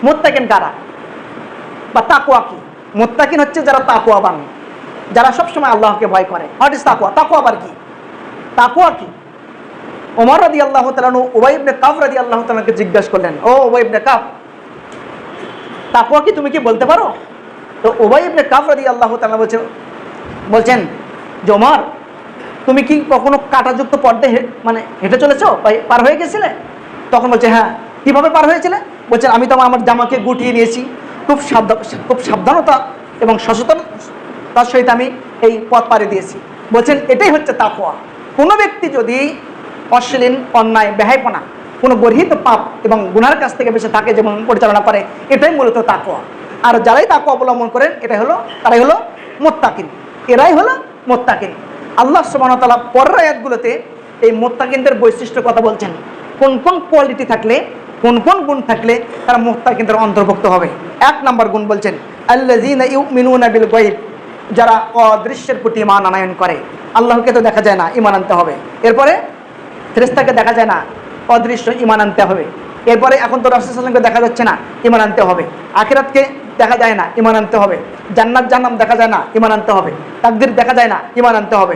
মুত্তাকিন কারা বা তাকওয়া কি? মুত্তাকিন হচ্ছে যারা তাকওয়াবান, যারা সবসময় আল্লাহকে ভয় করে। হোয়াট ইজ তাকওয়া? তাকওয়া আবার কি? তাকওয়া কি? ওমর রাদিয়াল্লাহু তাআলা উবাই ইবনে কাব রাদিয়াল্লাহু তাআলাকে জিজ্ঞাসা করলেন, ও উবাই ইবনে কাব, তাকওয়া কি তুমি কি বলতে পারো? তো উবাই ইবনে কাব রাদিয়াল্লাহু তাআলা বলছেন যে ওমর, তুমি কি কখনো কাঁটাযুক্ত পর্দে মানে হেঁটে চলেছো, পার হয়ে গেছিলে? তখন বলছে, হ্যাঁ। কিভাবে পার হয়েছিলে? বলছেন, আমি তো আমার জামাকে গুটিয়ে নিয়েছি, খুব সাবধানতা এবং সচেতনতার সহিত আমি এই পথ পাড়ি দিয়েছি। বলছেন, এটাই হচ্ছে তাকওয়া। কোনো ব্যক্তি যদি অশ্লীল, অন্যায়, বেহাইপনা, কোনো গর্হিত পাপ এবং গুনার কাছ থেকে বেঁচে থাকে, যেমন পরিচালনা করে, এটাই মূলত তাকওয়া। আর যারাই তাকওয়া অবলম্বন করেন তারাই হলো মুত্তাকিন, এরাই হলো মুত্তাকিন। আল্লাহ সুবহানাহু ওয়া তাআলা পরের আয়াতগুলোতে এই মুত্তাকিনদের বৈশিষ্ট্য কথা বলছেন, কোন কোন কোয়ালিটি থাকলে, কোন কোন গুণ থাকলে তারা মুত্তাকিনদের অন্তর্ভুক্ত হবে। 1 নম্বর গুণ বলছেন, আল্লাযীনা ইউমিনুনা বিল গায়ব, যারা অদৃশ্যের প্রতি ঈমান আনয়ন করে। আল্লাহকে তো দেখা যায় না, ঈমান আনতে হবে। এরপরে ফেরেশতাকে দেখা যায় না, অদৃশ্য, ঈমান আনতে হবে। এরপরে এখন তো রাসূল সাল্লাল্লাহু আলাইহি ওয়াসাল্লামকে দেখা যাচ্ছে না, ঈমান আনতে হবে। আখিরাতকে দেখা যায় না, ঈমান আনতে হবে। জান্নাত জাহান্নাম দেখা যায় না, ঈমান আনতে হবে। তাকদীর দেখা যায় না, ঈমান আনতে হবে।